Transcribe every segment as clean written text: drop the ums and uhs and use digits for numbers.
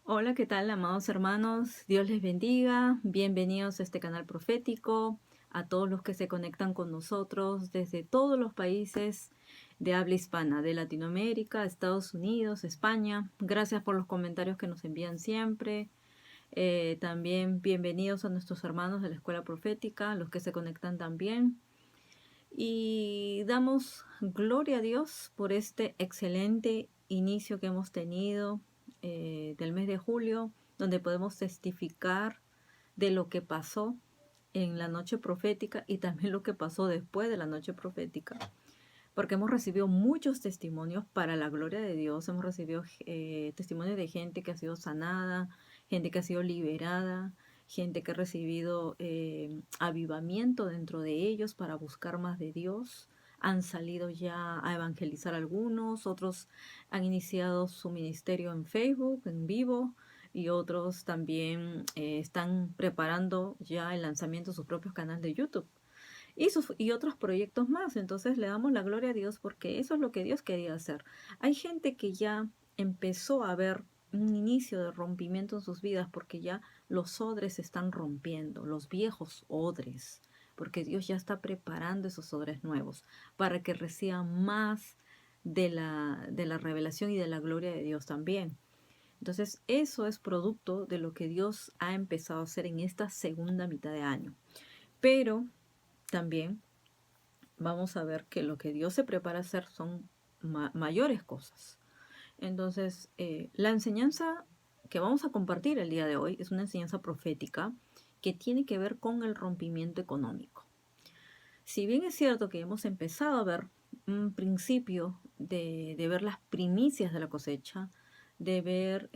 Hola, ¿qué tal, amados hermanos? Dios les bendiga. Bienvenidos a este canal profético, a todos los que se conectan con nosotros desde todos los países de habla hispana, de Latinoamérica, Estados Unidos, España. Gracias por los comentarios que nos envían siempre. También bienvenidos a nuestros hermanos de la Escuela Profética, los que se conectan también. Y damos gloria a Dios por este excelente inicio que hemos tenido del mes de julio, donde podemos testificar de lo que pasó en la noche profética y también lo que pasó después de la noche profética, porque hemos recibido muchos testimonios para la gloria de Dios. Hemos recibido testimonios de gente que ha sido sanada, gente que ha sido liberada, gente que ha recibido avivamiento dentro de ellos para buscar más de Dios. Han salido ya a evangelizar algunos, otros han iniciado su ministerio en Facebook, en vivo, y otros también están preparando ya el lanzamiento de sus propios canales de YouTube y otros proyectos más. Entonces le damos la gloria a Dios porque eso es lo que Dios quería hacer. Hay gente que ya empezó a ver un inicio de rompimiento en sus vidas porque ya los odres se están rompiendo, los viejos odres, porque Dios ya está preparando esos odres nuevos para que reciban más de la revelación y de la gloria de Dios también. Entonces eso es producto de lo que Dios ha empezado a hacer en esta segunda mitad de año. Pero también vamos a ver que lo que Dios se prepara a hacer son mayores cosas. Entonces, la enseñanza que vamos a compartir el día de hoy es una enseñanza profética que tiene que ver con el rompimiento económico. Si bien es cierto que hemos empezado a ver un principio de ver las primicias de la cosecha, de ver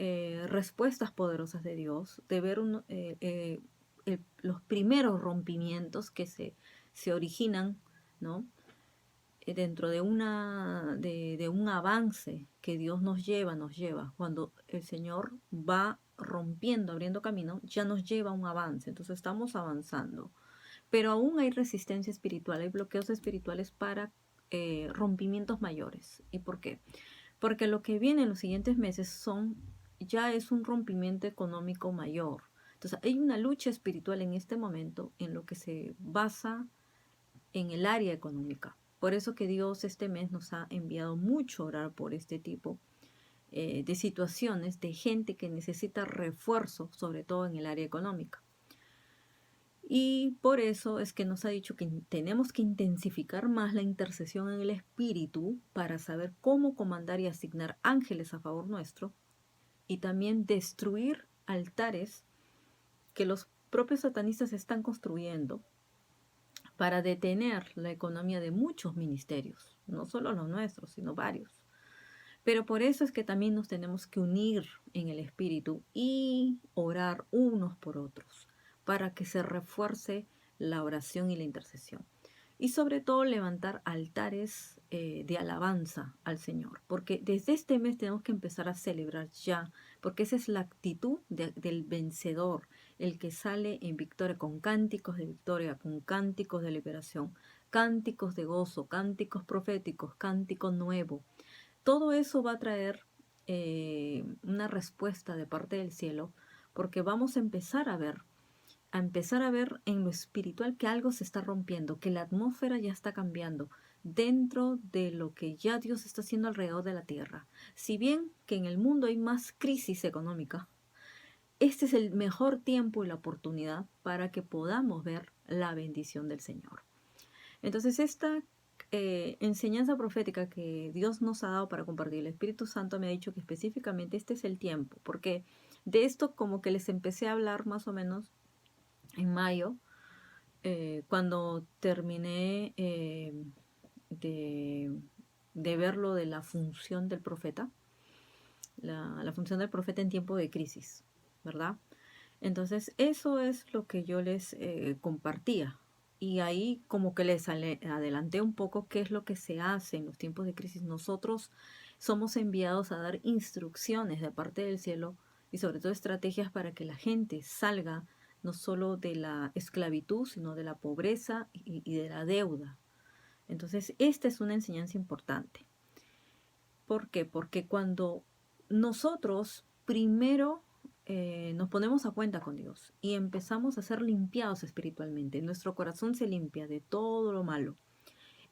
respuestas poderosas de Dios, de ver los primeros rompimientos que se originan, ¿no? Dentro de un avance que Dios nos lleva, cuando el Señor va rompiendo, abriendo camino, ya nos lleva a un avance, entonces estamos avanzando. Pero aún hay resistencia espiritual, hay bloqueos espirituales para rompimientos mayores. ¿Y por qué? Porque lo que viene en los siguientes meses ya es un rompimiento económico mayor. Entonces hay una lucha espiritual en este momento en lo que se basa en el área económica. Por eso que Dios este mes nos ha enviado mucho a orar por este tipo de situaciones de gente que necesita refuerzo, sobre todo en el área económica. Y por eso es que nos ha dicho que tenemos que intensificar más la intercesión en el espíritu para saber cómo comandar y asignar ángeles a favor nuestro y también destruir altares que los propios satanistas están construyendo para detener la economía de muchos ministerios, no solo los nuestros, sino varios. Pero por eso es que también nos tenemos que unir en el espíritu y orar unos por otros, para que se refuerce la oración y la intercesión. Y sobre todo levantar altares de alabanza al Señor, porque desde este mes tenemos que empezar a celebrar ya, porque esa es la actitud del vencedor, el que sale en victoria, con cánticos de victoria, con cánticos de liberación, cánticos de gozo, cánticos proféticos, cántico nuevo. Todo eso va a traer una respuesta de parte del cielo, porque vamos a empezar a ver en lo espiritual que algo se está rompiendo, que la atmósfera ya está cambiando dentro de lo que ya Dios está haciendo alrededor de la tierra. Si bien que en el mundo hay más crisis económica, este es el mejor tiempo y la oportunidad para que podamos ver la bendición del Señor. Entonces, esta enseñanza profética que Dios nos ha dado para compartir, el Espíritu Santo me ha dicho que específicamente este es el tiempo, porque de esto como que les empecé a hablar más o menos en mayo, cuando terminé de, de ver lo de la función del profeta, la función del profeta en tiempo de crisis, ¿verdad? Entonces, eso es lo que yo les compartía. Y ahí como que les adelanté un poco qué es lo que se hace en los tiempos de crisis. Nosotros somos enviados a dar instrucciones de parte del cielo y sobre todo estrategias para que la gente salga no solo de la esclavitud, sino de la pobreza y de la deuda. Entonces, esta es una enseñanza importante. ¿Por qué? Porque cuando nosotros primero nos ponemos a cuenta con Dios y empezamos a ser limpiados espiritualmente, nuestro corazón se limpia de todo lo malo.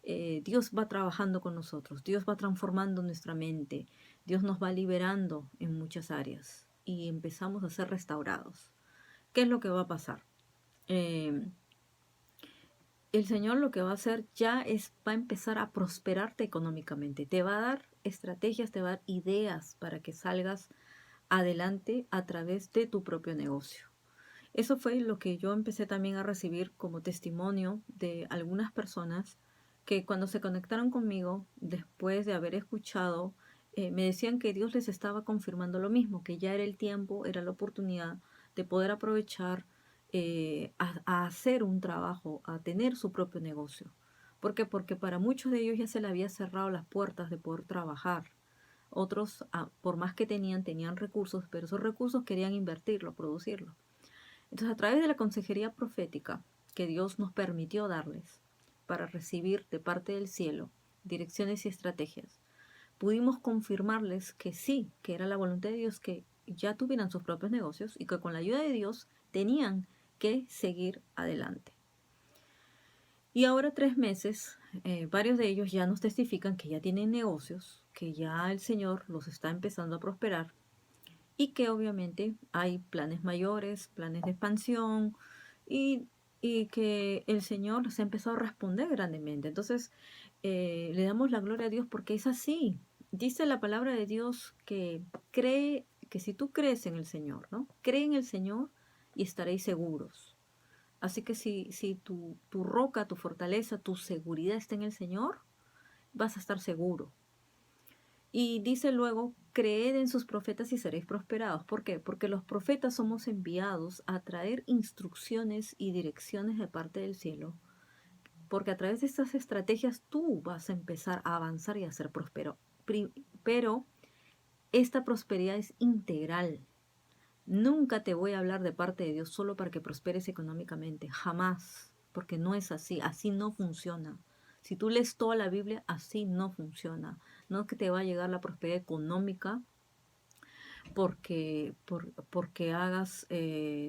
Dios va trabajando con nosotros, Dios va transformando nuestra mente, Dios nos va liberando en muchas áreas y empezamos a ser restaurados. ¿Qué es lo que va a pasar? Eh, el Señor lo que va a hacer ya es, va a empezar a prosperarte económicamente, te va a dar estrategias, te va a dar ideas para que salgas adelante a través de tu propio negocio. Eso fue lo que yo empecé también a recibir como testimonio de algunas personas que cuando se conectaron conmigo, después de haber escuchado, me decían que Dios les estaba confirmando lo mismo, que ya era el tiempo, era la oportunidad de poder aprovechar a hacer un trabajo, a tener su propio negocio. ¿Por qué? Porque para muchos de ellos ya se le había cerrado las puertas de poder trabajar. Otros, por más que tenían recursos, pero esos recursos querían invertirlo, producirlo. Entonces, a través de la consejería profética que Dios nos permitió darles para recibir de parte del cielo direcciones y estrategias, pudimos confirmarles que sí, que era la voluntad de Dios que ya tuvieran sus propios negocios y que con la ayuda de Dios tenían que seguir adelante. Y ahora 3 meses, varios de ellos ya nos testifican que ya tienen negocios, que ya el Señor los está empezando a prosperar y que obviamente hay planes mayores, planes de expansión y, y que el Señor se ha empezado a responder grandemente. Entonces, le damos la gloria a Dios porque es así. Dice la palabra de Dios que si tú crees en el Señor, ¿no? Cree en el Señor y estaréis seguros. Así que si tu roca, tu fortaleza, tu seguridad está en el Señor, vas a estar seguro. Y dice luego, creed en sus profetas y seréis prosperados. ¿Por qué? Porque los profetas somos enviados a traer instrucciones y direcciones de parte del cielo. Porque a través de estas estrategias tú vas a empezar a avanzar y a ser próspero. Pero esta prosperidad es integral. Nunca te voy a hablar de parte de Dios solo para que prosperes económicamente. Jamás. Porque no es así. Así no funciona. Si tú lees toda la Biblia, así no funciona. No es que te va a llegar la prosperidad económica porque hagas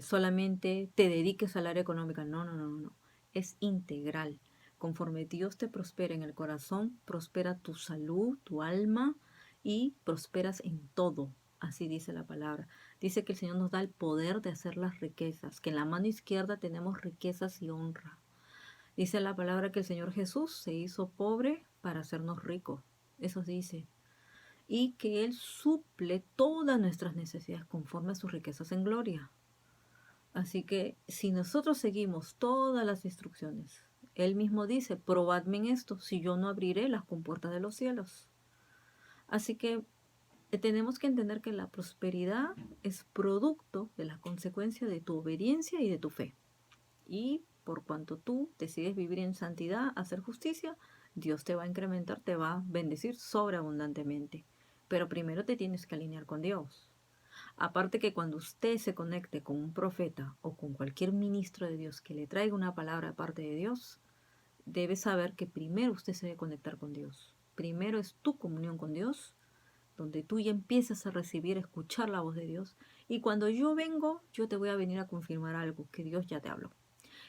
solamente, te dediques al área económica. No, no, no, no. Es integral. Conforme Dios te prospera en el corazón, prospera tu salud, tu alma y prosperas en todo. Así dice la palabra. Dice que el Señor nos da el poder de hacer las riquezas, que en la mano izquierda tenemos riquezas y honra. Dice la palabra que el Señor Jesús se hizo pobre para hacernos ricos. Eso dice. Y que Él suple todas nuestras necesidades conforme a sus riquezas en gloria. Así que si nosotros seguimos todas las instrucciones, Él mismo dice, probadme en esto, si yo no abriré las compuertas de los cielos. Así que tenemos que entender que la prosperidad es producto de la consecuencia de tu obediencia y de tu fe. Y por cuanto tú decides vivir en santidad, hacer justicia, Dios te va a incrementar, te va a bendecir sobreabundantemente. Pero primero te tienes que alinear con Dios. Aparte que cuando usted se conecte con un profeta o con cualquier ministro de Dios que le traiga una palabra de parte de Dios, debe saber que primero usted se debe conectar con Dios. Primero es tu comunión con Dios, donde tú ya empiezas a recibir, a escuchar la voz de Dios. Y cuando yo vengo, yo te voy a venir a confirmar algo que Dios ya te habló.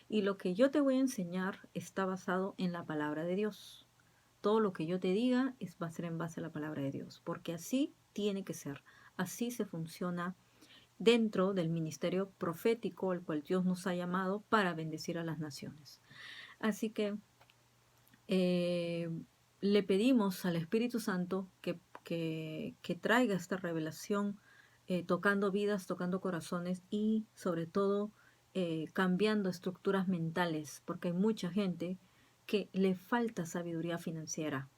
Y lo que yo te voy a enseñar está basado en la palabra de Dios. Todo lo que yo te diga va a ser en base a la palabra de Dios, porque así tiene que ser. Así se funciona dentro del ministerio profético al cual Dios nos ha llamado para bendecir a las naciones. Así que le pedimos al Espíritu Santo que traiga esta revelación, tocando vidas, tocando corazones y sobre todo cambiando estructuras mentales, porque hay mucha gente que le falta sabiduría financiera.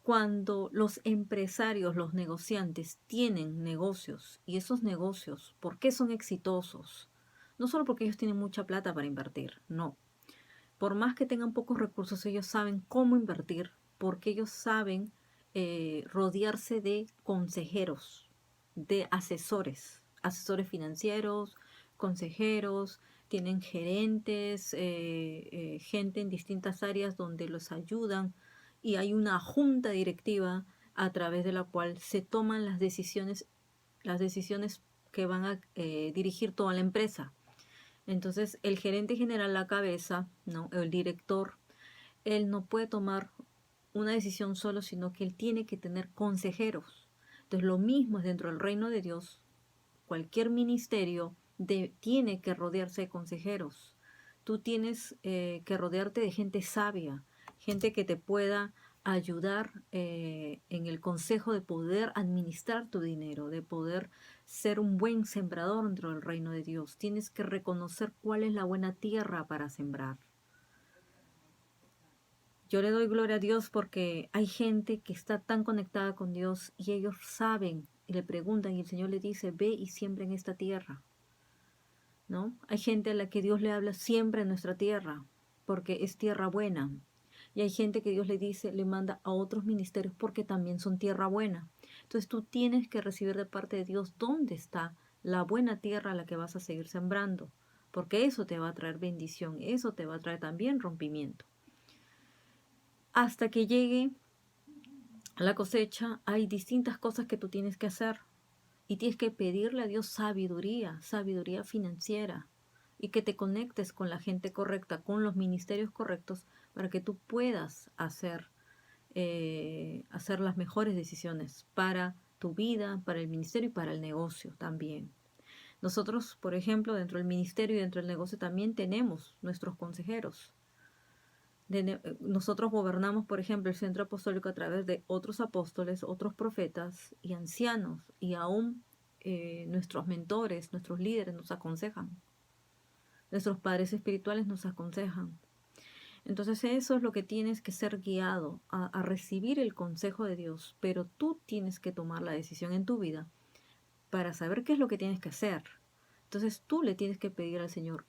Cuando los empresarios, los negociantes tienen negocios y esos negocios, ¿por qué son exitosos? No solo porque ellos tienen mucha plata para invertir, no. Por más que tengan pocos recursos, ellos saben cómo invertir porque ellos saben rodearse de consejeros, de asesores financieros, consejeros, tienen gerentes, gente en distintas áreas donde los ayudan y hay una junta directiva a través de la cual se toman las decisiones que van a dirigir toda la empresa. Entonces, el gerente general, la cabeza, ¿no? El director, él no puede tomar una decisión solo, sino que él tiene que tener consejeros. Entonces, lo mismo es dentro del reino de Dios. Cualquier ministerio tiene que rodearse de consejeros. Tú tienes que rodearte de gente sabia, gente que te pueda ayudar en el consejo de poder administrar tu dinero, de poder ser un buen sembrador dentro del reino de Dios. Tienes que reconocer cuál es la buena tierra para sembrar. Yo le doy gloria a Dios porque hay gente que está tan conectada con Dios y ellos saben y le preguntan y el Señor le dice, ve y siembra en esta tierra, ¿no? Hay gente a la que Dios le habla siempre en nuestra tierra porque es tierra buena. Y hay gente que Dios le dice, le manda a otros ministerios porque también son tierra buena. Entonces tú tienes que recibir de parte de Dios dónde está la buena tierra a la que vas a seguir sembrando, porque eso te va a traer bendición, eso te va a traer también rompimiento. Hasta que llegue la cosecha, hay distintas cosas que tú tienes que hacer y tienes que pedirle a Dios sabiduría, sabiduría financiera y que te conectes con la gente correcta, con los ministerios correctos para que tú puedas hacer las mejores decisiones para tu vida, para el ministerio y para el negocio también. Nosotros, por ejemplo, dentro del ministerio y dentro del negocio también tenemos nuestros consejeros. Nosotros gobernamos, por ejemplo, el centro apostólico a través de otros apóstoles, otros profetas y ancianos, y aún nuestros mentores, nuestros líderes nos aconsejan, nuestros padres espirituales nos aconsejan. Entonces eso es lo que tienes que ser guiado a recibir el consejo de Dios, pero tú tienes que tomar la decisión en tu vida para saber qué es lo que tienes que hacer. Entonces tú le tienes que pedir al Señor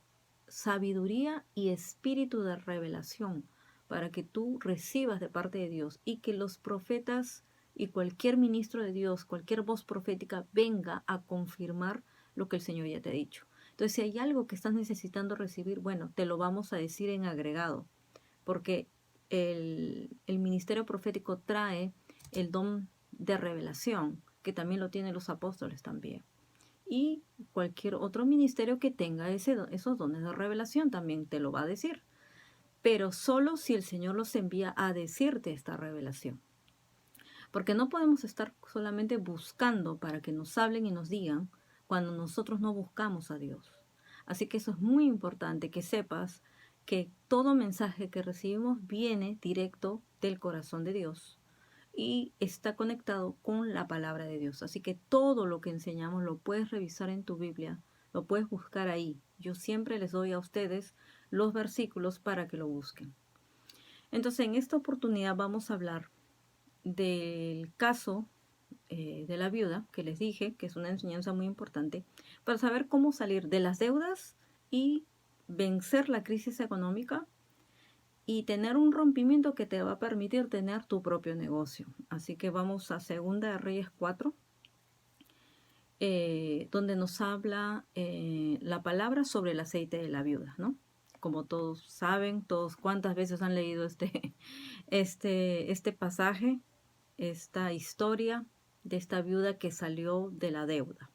sabiduría y espíritu de revelación para que tú recibas de parte de Dios y que los profetas y cualquier ministro de Dios, cualquier voz profética venga a confirmar lo que el Señor ya te ha dicho. Entonces, si hay algo que estás necesitando recibir, bueno, te lo vamos a decir en agregado, porque el ministerio profético trae el don de revelación, que también lo tienen los apóstoles también. Y cualquier otro ministerio que tenga esos dones de revelación también te lo va a decir. Pero solo si el Señor los envía a decirte esta revelación. Porque no podemos estar solamente buscando para que nos hablen y nos digan cuando nosotros no buscamos a Dios. Así que eso es muy importante que sepas que todo mensaje que recibimos viene directo del corazón de Dios y está conectado con la palabra de Dios. Así que todo lo que enseñamos lo puedes revisar en tu Biblia, lo puedes buscar ahí. Yo siempre les doy a ustedes los versículos para que lo busquen. Entonces, en esta oportunidad vamos a hablar del caso de la viuda, que les dije que es una enseñanza muy importante, para saber cómo salir de las deudas y vencer la crisis económica y tener un rompimiento que te va a permitir tener tu propio negocio. Así que vamos a Segunda de Reyes 4, donde nos habla la palabra sobre el aceite de la viuda, ¿no? Como todos saben, todos cuántas veces han leído este pasaje, esta historia de esta viuda que salió de la deuda.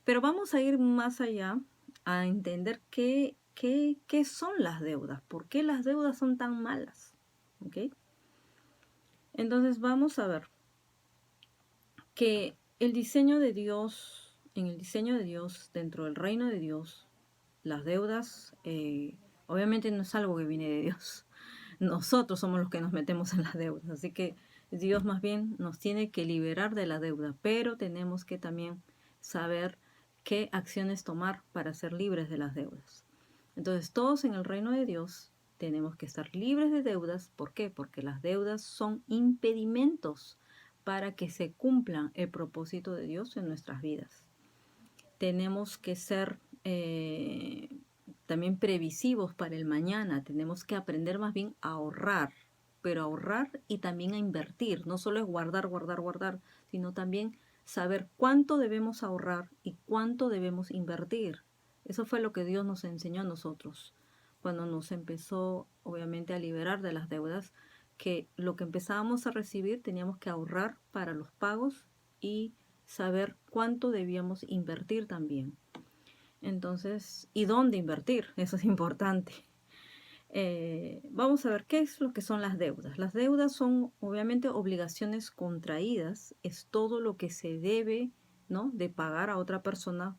Pero vamos a ir más allá a entender qué son las deudas, por qué las deudas son tan malas. ¿Okay? Entonces vamos a ver que el diseño de Dios, en el diseño de Dios, dentro del reino de Dios, las deudas, obviamente no es algo que viene de Dios. Nosotros somos los que nos metemos en las deudas. Así que Dios más bien nos tiene que liberar de la deuda, pero tenemos que también saber qué acciones tomar para ser libres de las deudas. Entonces, todos en el reino de Dios tenemos que estar libres de deudas. ¿Por qué? Porque las deudas son impedimentos para que se cumpla el propósito de Dios en nuestras vidas. Tenemos que ser también previsivos para el mañana. Tenemos que aprender más bien a ahorrar, pero ahorrar y también a invertir. No solo es guardar, guardar, guardar, sino también saber cuánto debemos ahorrar y cuánto debemos invertir. Eso fue lo que Dios nos enseñó a nosotros cuando nos empezó, obviamente, a liberar de las deudas, que lo que empezábamos a recibir teníamos que ahorrar para los pagos y saber cuánto debíamos invertir también. Entonces, ¿y dónde invertir? Eso es importante. Vamos a ver qué es lo que son las deudas. Las deudas son obviamente obligaciones contraídas, es todo lo que se debe, ¿no?, de pagar a otra persona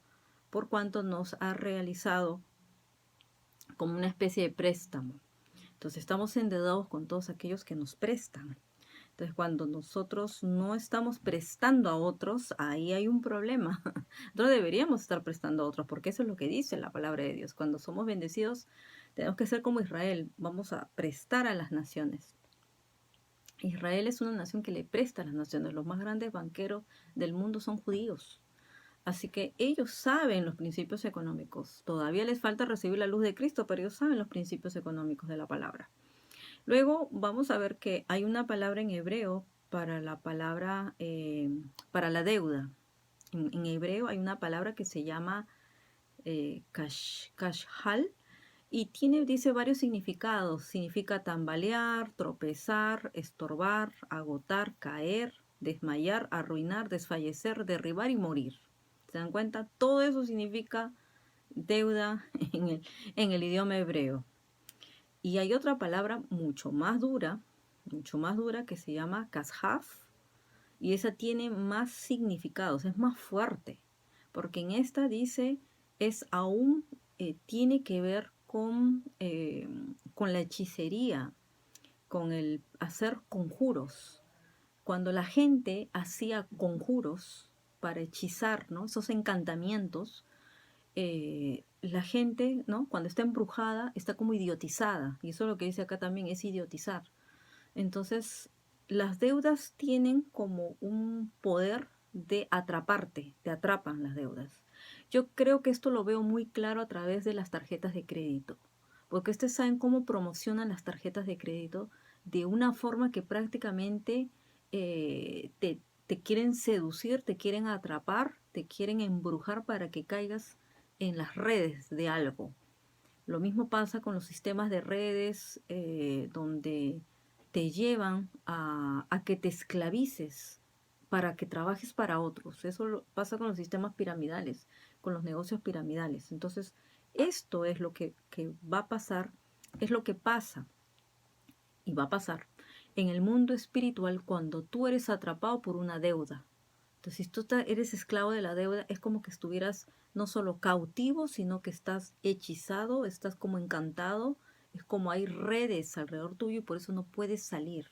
por cuanto nos ha realizado como una especie de préstamo. Entonces estamos endeudados con todos aquellos que nos prestan. Entonces, cuando nosotros no estamos prestando a otros, ahí hay un problema. No deberíamos estar prestando a otros, porque eso es lo que dice la palabra de Dios. Cuando somos bendecidos, tenemos que ser como Israel. Vamos a prestar a las naciones. Israel es una nación que le presta a las naciones. Los más grandes banqueros del mundo son judíos. Así que ellos saben los principios económicos. Todavía les falta recibir la luz de Cristo, pero ellos saben los principios económicos de la palabra. Luego vamos a ver que hay una palabra en hebreo para la palabra, para la deuda. En hebreo hay una palabra que se llama kashhal y dice varios significados. Significa tambalear, tropezar, estorbar, agotar, caer, desmayar, arruinar, desfallecer, derribar y morir. ¿Se dan cuenta? Todo eso significa deuda en el idioma hebreo. Y hay otra palabra mucho más dura que se llama kashaf, y esa tiene más significados, es más fuerte, porque en esta dice, tiene que ver con la hechicería, con el hacer conjuros. Cuando la gente hacía conjuros para hechizar, ¿no?, esos encantamientos, la gente, ¿no?, cuando está embrujada, está como idiotizada. Y eso es lo que dice acá también, es idiotizar. Entonces, las deudas tienen como un poder de atraparte, te atrapan las deudas. Yo creo que esto lo veo muy claro a través de las tarjetas de crédito, porque ustedes saben cómo promocionan las tarjetas de crédito de una forma que prácticamente te quieren seducir, te quieren atrapar, te quieren embrujar para que caigas en las redes de algo. Lo mismo pasa con los sistemas de redes donde te llevan a que te esclavices para que trabajes para otros. Eso pasa con los sistemas piramidales, con los negocios piramidales. Entonces, esto es lo que va a pasar, es lo que pasa y va a pasar en el mundo espiritual cuando tú eres atrapado por una deuda. Entonces, si tú eres esclavo de la deuda, es como que estuvieras no solo cautivo, sino que estás hechizado, estás como encantado, es como hay redes alrededor tuyo y por eso no puedes salir.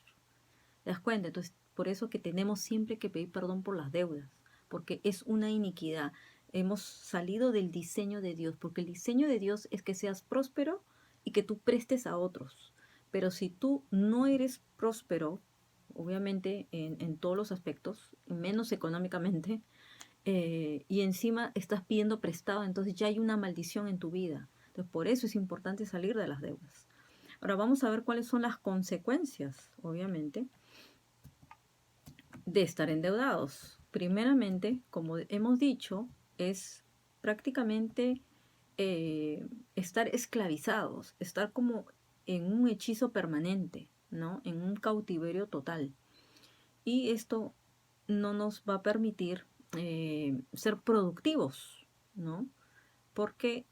¿Te das cuenta? Entonces, por eso que tenemos siempre que pedir perdón por las deudas, porque es una iniquidad. Hemos salido del diseño de Dios, porque el diseño de Dios es que seas próspero y que tú prestes a otros. Pero si tú no eres próspero, obviamente en todos los aspectos, menos económicamente, y encima estás pidiendo prestado, entonces ya hay una maldición en tu vida. Entonces, por eso es importante salir de las deudas. Ahora vamos a ver cuáles son las consecuencias, obviamente, de estar endeudados. Primeramente, como hemos dicho, es prácticamente estar esclavizados, estar como en un hechizo permanente, ¿no?, en un cautiverio total. Y esto no nos va a permitir ser productivos, ¿no? Porque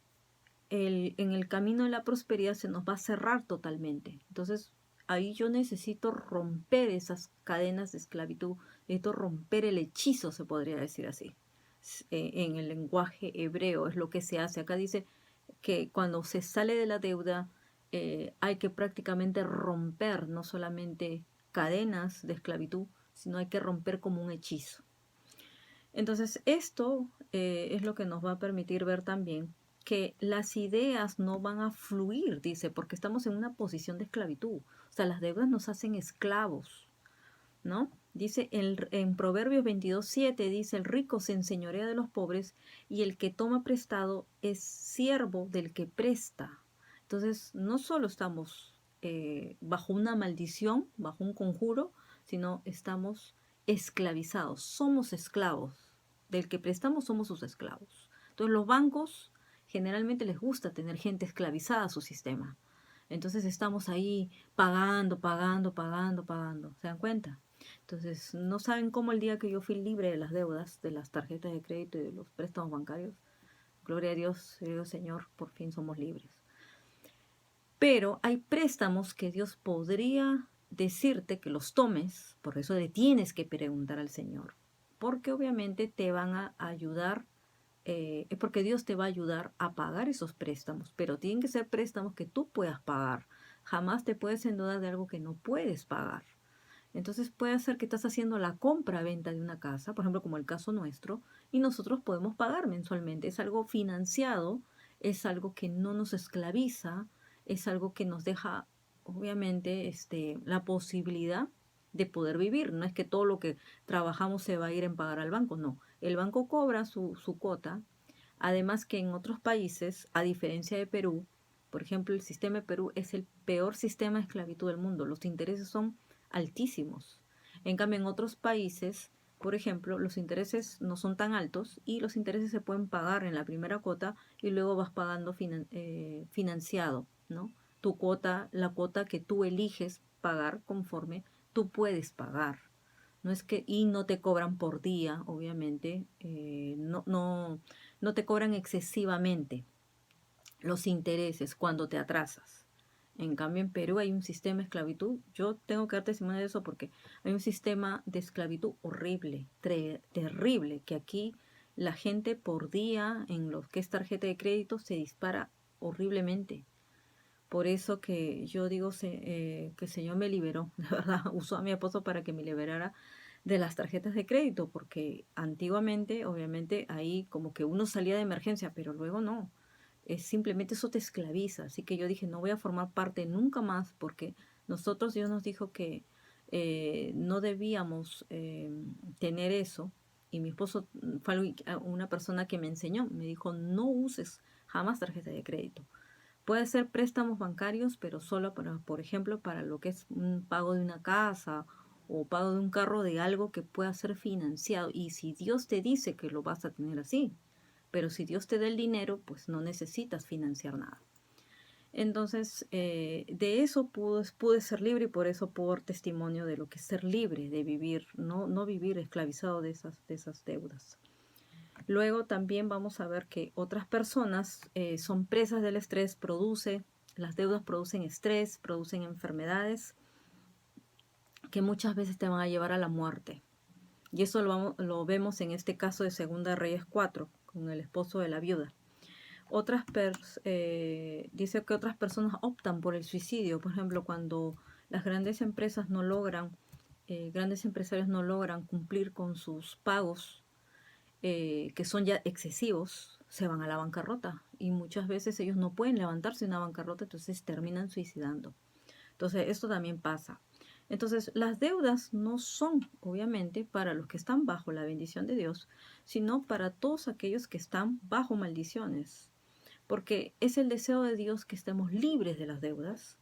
en el camino de la prosperidad se nos va a cerrar totalmente. Entonces, ahí yo necesito romper esas cadenas de esclavitud, necesito romper el hechizo, se podría decir así. En el lenguaje hebreo es lo que se hace. Acá dice que cuando se sale de la deuda hay que prácticamente romper no solamente cadenas de esclavitud, sino hay que romper como un hechizo. Entonces, esto es lo que nos va a permitir ver también que las ideas no van a fluir, dice, porque estamos en una posición de esclavitud. O sea, las deudas nos hacen esclavos, ¿no? Dice en Proverbios 22:7, dice, el rico se enseñorea de los pobres y el que toma prestado es siervo del que presta. Entonces, no solo estamos bajo una maldición, bajo un conjuro, sino estamos esclavizados, somos esclavos. Del que prestamos somos sus esclavos. Entonces, los bancos generalmente les gusta tener gente esclavizada a su sistema. Entonces estamos ahí pagando. ¿Se dan cuenta? Entonces, no saben cómo el día que yo fui libre de las deudas, de las tarjetas de crédito y de los préstamos bancarios, gloria a Dios, digo, Señor, por fin somos libres. Pero hay préstamos que Dios podría decirte que los tomes, por eso le tienes que preguntar al Señor, porque obviamente te van a ayudar, es porque Dios te va a ayudar a pagar esos préstamos, pero tienen que ser préstamos que tú puedas pagar. Jamás te puedes endeudar de algo que no puedes pagar. Entonces puede ser que estás haciendo la compra-venta de una casa, por ejemplo, como el caso nuestro, y nosotros podemos pagar mensualmente. Es algo financiado, es algo que no nos esclaviza, es algo que nos deja, obviamente, la posibilidad de poder vivir. No es que todo lo que trabajamos se va a ir en pagar al banco, no. El banco cobra su cuota. Además que en otros países, a diferencia de Perú, por ejemplo, el sistema de Perú es el peor sistema de esclavitud del mundo. Los intereses son altísimos. En cambio, en otros países, por ejemplo, los intereses no son tan altos y los intereses se pueden pagar en la primera cuota y luego vas pagando financiado, ¿no? Tu cuota, la cuota que tú eliges pagar conforme tú puedes pagar. No es que, y no te cobran por día, obviamente, no te cobran excesivamente los intereses cuando te atrasas. En cambio, en Perú hay un sistema de esclavitud. Yo tengo que dar testimonio de eso porque hay un sistema de esclavitud horrible, terrible, que aquí la gente por día en lo que es tarjeta de crédito se dispara horriblemente. Por eso que yo digo que el Señor me liberó, de verdad, usó a mi esposo para que me liberara de las tarjetas de crédito, porque antiguamente, obviamente, ahí como que uno salía de emergencia, pero luego no. Es simplemente eso te esclaviza. Así que yo dije, no voy a formar parte nunca más, porque nosotros Dios nos dijo que no debíamos tener eso. Y mi esposo fue una persona que me enseñó, me dijo, no uses jamás tarjeta de crédito. Puede ser préstamos bancarios, pero solo, por ejemplo, para lo que es un pago de una casa o pago de un carro, de algo que pueda ser financiado. Y si Dios te dice que lo vas a tener así, pero si Dios te da el dinero, pues no necesitas financiar nada. Entonces, de eso pude ser libre y por eso puedo dar testimonio de lo que es ser libre, de vivir, no vivir esclavizado de esas deudas. Luego también vamos a ver que otras personas son presas del estrés, las deudas producen estrés, producen enfermedades que muchas veces te van a llevar a la muerte. Y eso lo vemos en este caso de Segunda Reyes 4, con el esposo de la viuda. Dice que otras personas optan por el suicidio, por ejemplo, cuando las grandes empresas no logran, grandes empresarios no logran cumplir con sus pagos que son ya excesivos, se van a la bancarrota y muchas veces ellos no pueden levantarse de una bancarrota, entonces terminan suicidando. Entonces esto también pasa. Entonces las deudas no son obviamente para los que están bajo la bendición de Dios, sino para todos aquellos que están bajo maldiciones, porque es el deseo de Dios que estemos libres de las deudas.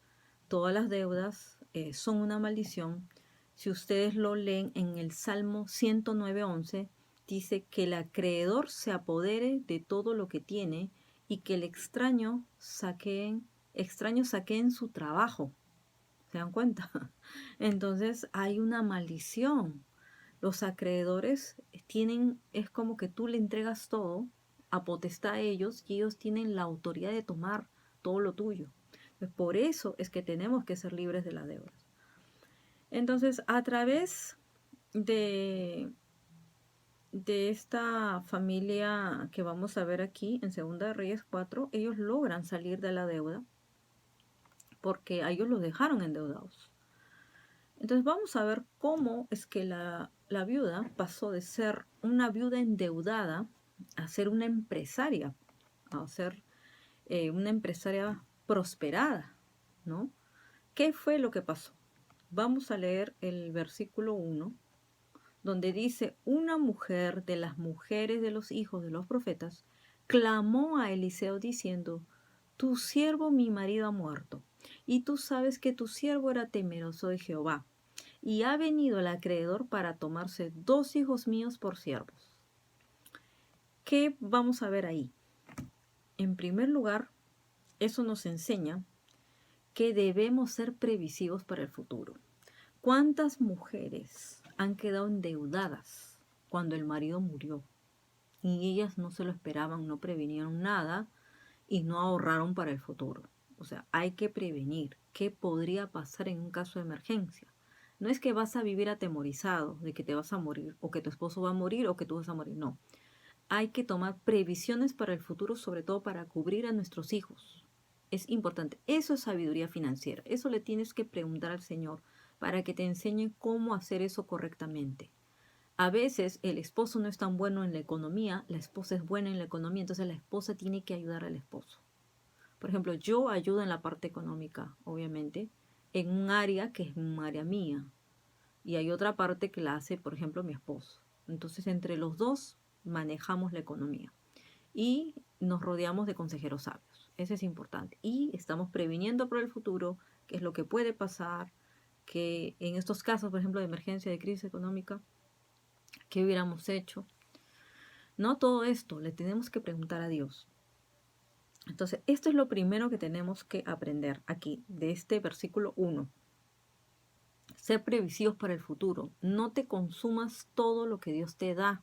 Todas las deudas son una maldición. Si ustedes lo leen en el Salmo 109:11, dice que el acreedor se apodere de todo lo que tiene y que el extraño saqueen su trabajo. ¿Se dan cuenta? Entonces hay una maldición. Los acreedores es como que tú le entregas todo a potestad a ellos y ellos tienen la autoridad de tomar todo lo tuyo. Pues por eso es que tenemos que ser libres de las deudas. Entonces, a través de esta familia que vamos a ver aquí en Segunda de Reyes 4, ellos logran salir de la deuda porque a ellos los dejaron endeudados. Entonces vamos a ver cómo es que la viuda pasó de ser una viuda endeudada a ser una empresaria, a ser una empresaria prosperada, ¿no? ¿Qué fue lo que pasó? Vamos a leer el versículo 1, donde dice, una mujer de las mujeres de los hijos de los profetas clamó a Eliseo diciendo, tu siervo mi marido ha muerto, y tú sabes que tu siervo era temeroso de Jehová, y ha venido el acreedor para tomarse 2 hijos míos por siervos. ¿Qué vamos a ver ahí? En primer lugar, eso nos enseña que debemos ser previsivos para el futuro. ¿Cuántas mujeres han quedado endeudadas cuando el marido murió? Y ellas no se lo esperaban, no previnieron nada y no ahorraron para el futuro. O sea, hay que prevenir qué podría pasar en un caso de emergencia. No es que vas a vivir atemorizado de que te vas a morir o que tu esposo va a morir o que tú vas a morir, no. Hay que tomar previsiones para el futuro, sobre todo para cubrir a nuestros hijos. Es importante. Eso es sabiduría financiera. Eso le tienes que preguntar al Señor para que te enseñe cómo hacer eso correctamente. A veces el esposo no es tan bueno en la economía, la esposa es buena en la economía, entonces la esposa tiene que ayudar al esposo. Por ejemplo, yo ayudo en la parte económica, obviamente, en un área que es un área mía. Y hay otra parte que la hace, por ejemplo, mi esposo. Entonces, entre los dos manejamos la economía. Y nos rodeamos de consejeros sabios. Eso es importante. Y estamos previniendo por el futuro qué es lo que puede pasar, que en estos casos, por ejemplo, de emergencia, de crisis económica, ¿qué hubiéramos hecho? No todo esto le tenemos que preguntar a Dios. Entonces, esto es lo primero que tenemos que aprender aquí, de este versículo 1. Ser previsivos para el futuro. No te consumas todo lo que Dios te da.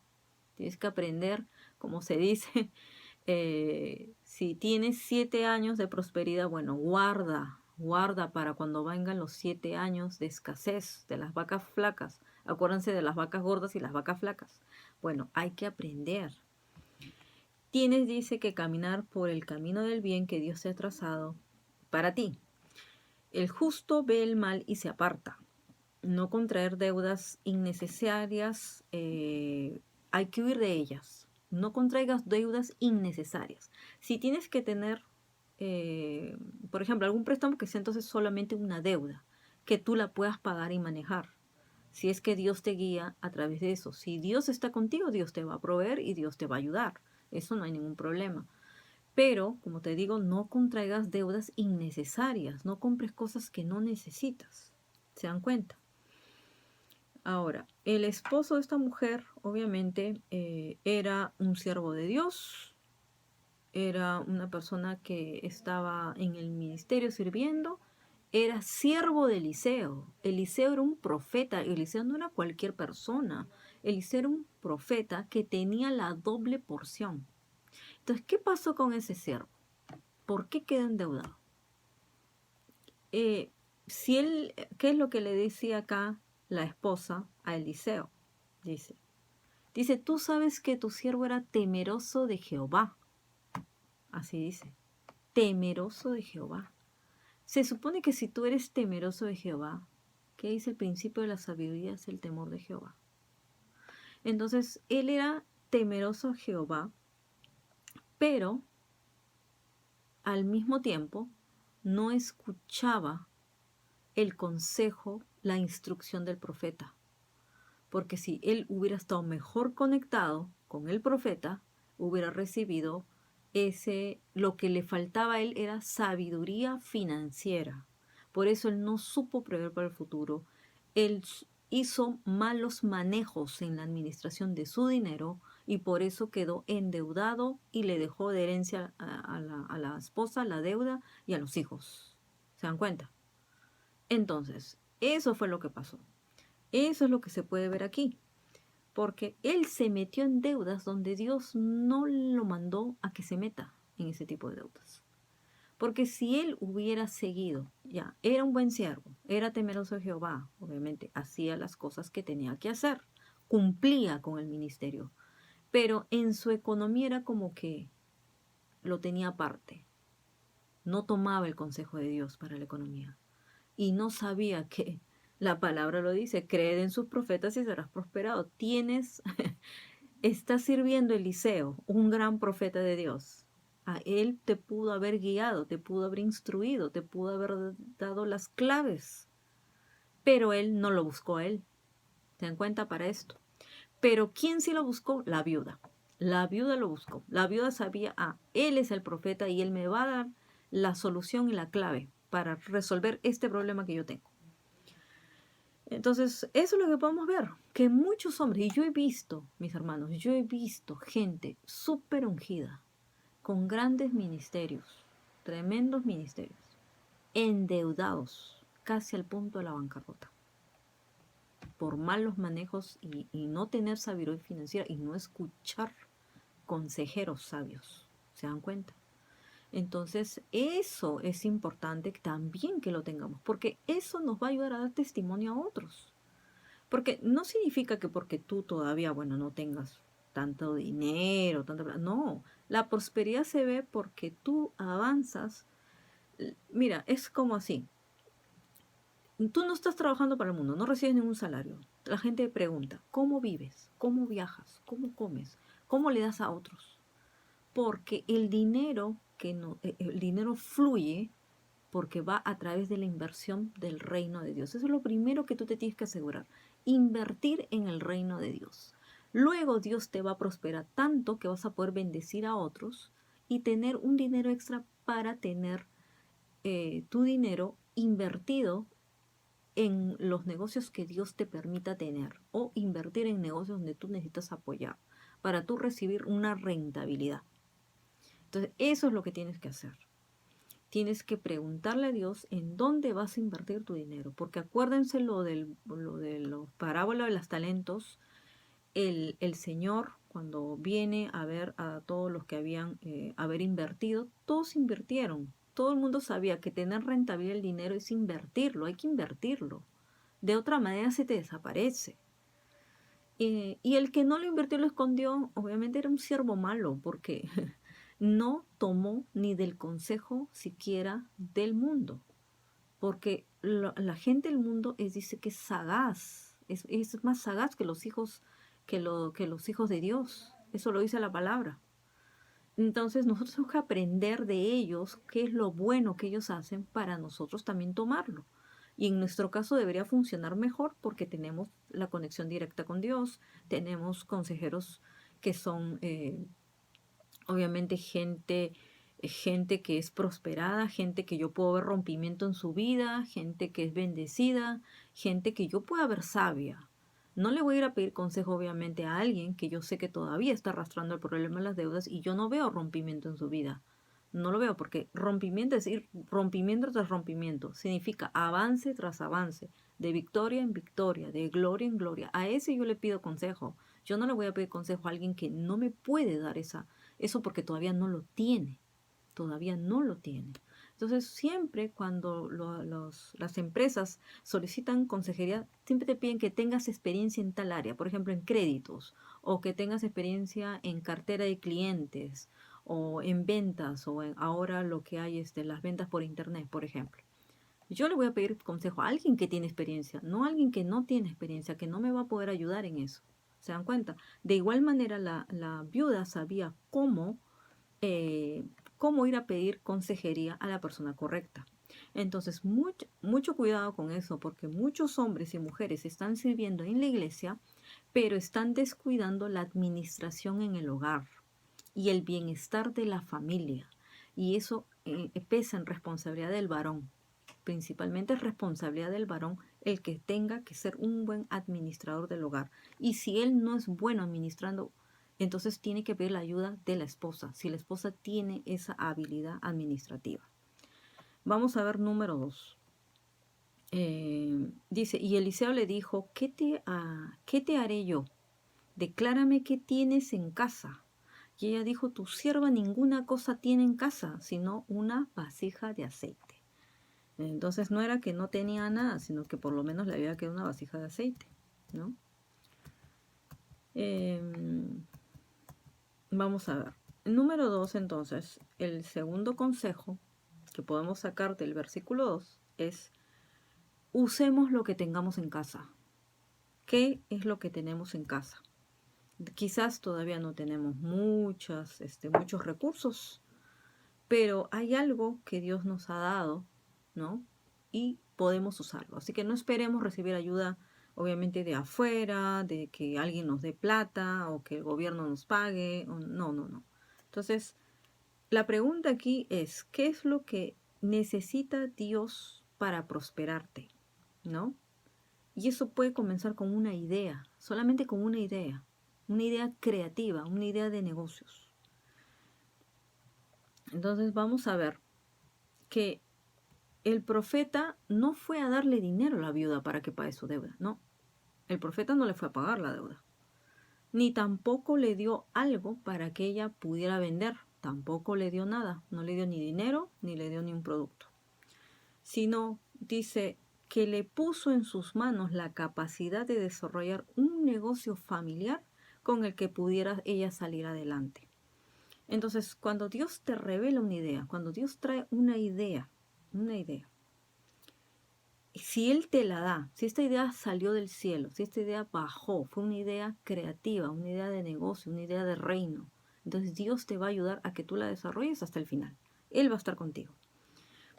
Tienes que aprender, como se dice, si tienes 7 años de prosperidad, bueno, guarda para cuando vengan los 7 años de escasez de las vacas flacas. Acuérdense de las vacas gordas y las vacas flacas. Bueno, hay que aprender. Tienes, dice, que caminar por el camino del bien que Dios te ha trazado para ti. El justo ve el mal y se aparta. No contraer deudas innecesarias, hay que huir de ellas. No contraigas deudas innecesarias. Si tienes que tener, por ejemplo, algún préstamo que sea entonces solamente una deuda, que tú la puedas pagar y manejar. Si es que Dios te guía a través de eso. Si Dios está contigo, Dios te va a proveer y Dios te va a ayudar. Eso no hay ningún problema. Pero, como te digo, no contraigas deudas innecesarias. No compres cosas que no necesitas. ¿Se dan cuenta? Ahora, el esposo de esta mujer, obviamente, era un siervo de Dios, era una persona que estaba en el ministerio sirviendo, era siervo de Eliseo. Eliseo era un profeta, Eliseo no era cualquier persona, Eliseo era un profeta que tenía la doble porción. Entonces, ¿qué pasó con ese siervo? ¿Por qué quedó endeudado? Si él, ¿qué es lo que le decía acá la esposa a Eliseo? Dice, tú sabes que tu siervo era temeroso de Jehová. Así dice, temeroso de Jehová. Se supone que si tú eres temeroso de Jehová, ¿qué dice el principio de la sabiduría? Es el temor de Jehová. Entonces, él era temeroso a Jehová, pero al mismo tiempo no escuchaba el consejo, la instrucción del profeta. Porque si él hubiera estado mejor conectado con el profeta, hubiera recibido lo que le faltaba a él era sabiduría financiera. Por eso él no supo prever para el futuro. Él hizo malos manejos en la administración de su dinero y por eso quedó endeudado y le dejó de herencia a la esposa, la deuda y a los hijos. ¿Se dan cuenta? Entonces, eso fue lo que pasó. Eso es lo que se puede ver aquí. Porque él se metió en deudas donde Dios no lo mandó a que se meta en ese tipo de deudas. Porque si él hubiera seguido, ya, era un buen siervo, era temeroso de Jehová, obviamente, hacía las cosas que tenía que hacer, cumplía con el ministerio, pero en su economía era como que lo tenía aparte, no tomaba el consejo de Dios para la economía y no sabía que la palabra lo dice, creed en sus profetas y serás prosperado. Estás sirviendo a Eliseo, un gran profeta de Dios. A él te pudo haber guiado, te pudo haber instruido, te pudo haber dado las claves, pero él no lo buscó a él. ¿Se dan cuenta para esto? Pero ¿quién sí lo buscó? La viuda. La viuda lo buscó. La viuda sabía, él es el profeta y él me va a dar la solución y la clave para resolver este problema que yo tengo. Entonces, eso es lo que podemos ver, que muchos hombres, y yo he visto, mis hermanos, yo he visto gente súper ungida, con grandes ministerios, tremendos ministerios, endeudados, casi al punto de la bancarrota. por malos manejos y no tener sabiduría financiera y no escuchar consejeros sabios. ¿Se dan cuenta? Entonces, eso es importante también que lo tengamos, porque eso nos va a ayudar a dar testimonio a otros. Porque no significa que porque tú todavía, bueno, no tengas tanto dinero, no, la prosperidad se ve porque tú avanzas. Mira, es como así. Tú no estás trabajando para el mundo, no recibes ningún salario. La gente pregunta, ¿cómo vives? ¿Cómo viajas? ¿Cómo comes? ¿Cómo le das a otros? Porque el dinero el dinero fluye porque va a través de la inversión del reino de Dios. Eso es lo primero que tú te tienes que asegurar, invertir en el reino de Dios. Luego Dios te va a prosperar tanto que vas a poder bendecir a otros y tener un dinero extra para tener tu dinero invertido en los negocios que Dios te permita tener o invertir en negocios donde tú necesitas apoyar para tú recibir una rentabilidad. Entonces, eso es lo que tienes que hacer. Tienes que preguntarle a Dios en dónde vas a invertir tu dinero, porque acuérdense lo de los parábola de los talentos, el Señor cuando viene a ver a todos los que habían haber invertido, todos invirtieron. Todo el mundo sabía que tener rentabilidad el dinero es invertirlo, hay que invertirlo. De otra manera se te desaparece. Y el que no lo invirtió y lo escondió, obviamente era un siervo malo, porque no tomó ni del consejo siquiera del mundo. Porque la gente del mundo dice que es sagaz, es más sagaz que los hijos, que los hijos de Dios. Eso lo dice la palabra. Entonces nosotros tenemos que aprender de ellos qué es lo bueno que ellos hacen para nosotros también tomarlo. Y en nuestro caso debería funcionar mejor porque tenemos la conexión directa con Dios, tenemos consejeros que son obviamente gente que es prosperada, gente que yo puedo ver rompimiento en su vida, gente que es bendecida, gente que yo pueda ver sabia. No le voy a ir a pedir consejo, obviamente, a alguien que yo sé que todavía está arrastrando el problema de las deudas y yo no veo rompimiento en su vida. No lo veo porque rompimiento es ir rompimiento tras rompimiento. Significa avance tras avance, de victoria en victoria, de gloria en gloria. A ese yo le pido consejo. Yo no le voy a pedir consejo a alguien que no me puede dar eso porque todavía no lo tiene. Todavía no lo tiene. Entonces, siempre cuando las empresas solicitan consejería, siempre te piden que tengas experiencia en tal área, por ejemplo, en créditos, o que tengas experiencia en cartera de clientes, o en ventas, o en ahora lo que hay es de las ventas por internet, por ejemplo. Yo le voy a pedir consejo a alguien que tiene experiencia, no a alguien que no tiene experiencia, que no me va a poder ayudar en eso. ¿Se dan cuenta? De igual manera, la viuda sabía eh, cómo ir a pedir consejería a la persona correcta. Entonces, mucho cuidado con eso, porque muchos hombres y mujeres están sirviendo en la iglesia, pero están descuidando la administración en el hogar y el bienestar de la familia. Y eso pesa en responsabilidad del varón. Principalmente es responsabilidad del varón el que tenga que ser un buen administrador del hogar. Y si él no es bueno administrando, entonces tiene que pedir la ayuda de la esposa, si la esposa tiene esa habilidad administrativa. Vamos a ver número 2. Dice, y Eliseo le dijo, ¿qué te haré yo? Declárame qué tienes en casa. Y ella dijo, tu sierva ninguna cosa tiene en casa, sino una vasija de aceite. Entonces no era que no tenía nada, sino que por lo menos le había quedado una vasija de aceite, ¿no? Vamos a ver. Número 2, entonces, el segundo consejo que podemos sacar del versículo 2 es, usemos lo que tengamos en casa. ¿Qué es lo que tenemos en casa? Quizás todavía no tenemos muchos recursos, pero hay algo que Dios nos ha dado, ¿no? Y podemos usarlo. Así que no esperemos recibir ayuda, obviamente, de afuera, de que alguien nos dé plata o que el gobierno nos pague. No, no, no. Entonces, la pregunta aquí es, ¿qué es lo que necesita Dios para prosperarte? ¿No? Y eso puede comenzar con una idea, solamente con una idea creativa, una idea de negocios. Entonces vamos a ver que el profeta no fue a darle dinero a la viuda para que pague su deuda, no. El profeta no le fue a pagar la deuda, ni tampoco le dio algo para que ella pudiera vender. Tampoco le dio nada, no le dio ni dinero, ni le dio ni un producto. Sino, dice, que le puso en sus manos la capacidad de desarrollar un negocio familiar con el que pudiera ella salir adelante. Entonces, cuando Dios te revela una idea, cuando Dios trae una idea, si Él te la da, si esta idea salió del cielo, si esta idea bajó, fue una idea creativa, una idea de negocio, una idea de reino, entonces Dios te va a ayudar a que tú la desarrolles hasta el final. Él va a estar contigo.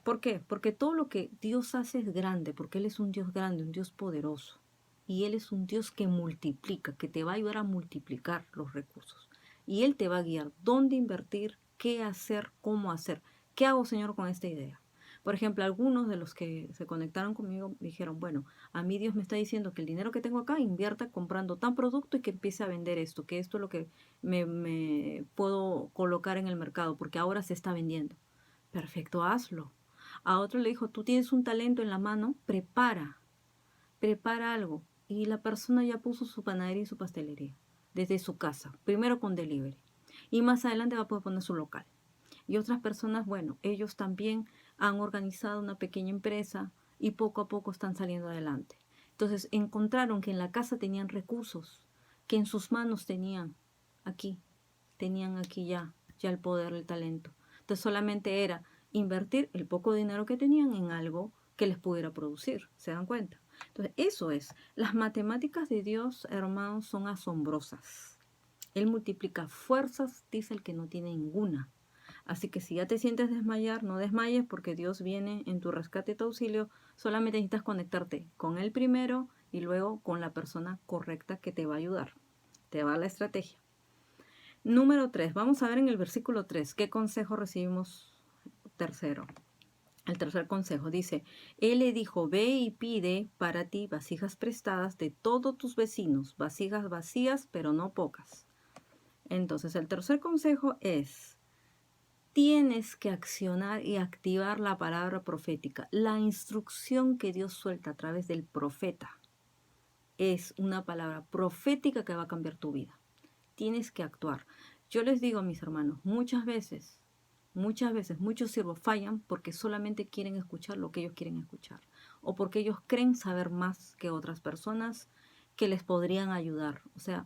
¿Por qué? Porque todo lo que Dios hace es grande, porque Él es un Dios grande, un Dios poderoso. Y Él es un Dios que multiplica, que te va a ayudar a multiplicar los recursos. Y Él te va a guiar dónde invertir, qué hacer, cómo hacer. ¿Qué hago, Señor, con esta idea? Por ejemplo, algunos de los que se conectaron conmigo dijeron, bueno, a mí Dios me está diciendo que el dinero que tengo acá invierta comprando tan producto y que empiece a vender esto, que esto es lo que me puedo colocar en el mercado, porque ahora se está vendiendo. Perfecto, hazlo. A otro le dijo, tú tienes un talento en la mano, prepara algo. Y la persona ya puso su panadería y su pastelería desde su casa, primero con delivery. Y más adelante va a poder poner su local. Y otras personas, bueno, ellos también han organizado una pequeña empresa y poco a poco están saliendo adelante. Entonces encontraron que en la casa tenían recursos, que en sus manos tenían aquí ya el poder, el talento. Entonces solamente era invertir el poco dinero que tenían en algo que les pudiera producir. ¿Se dan cuenta? Entonces eso es. Las matemáticas de Dios, hermanos, son asombrosas. Él multiplica fuerzas, dice el que no tiene ninguna. Así que si ya te sientes desmayar, no desmayes porque Dios viene en tu rescate y tu auxilio. Solamente necesitas conectarte con Él primero y luego con la persona correcta que te va a ayudar. Te va la estrategia. Número 3. Vamos a ver en el versículo 3 qué consejo recibimos tercero. El tercer consejo dice, Él le dijo, ve y pide para ti vasijas prestadas de todos tus vecinos, vasijas vacías, pero no pocas. Entonces, el tercer consejo es, tienes que accionar y activar la palabra profética. La instrucción que Dios suelta a través del profeta es una palabra profética que va a cambiar tu vida. Tienes que actuar. Yo les digo a mis hermanos, muchas veces, muchos siervos fallan porque solamente quieren escuchar lo que ellos quieren escuchar o porque ellos creen saber más que otras personas que les podrían ayudar. O sea,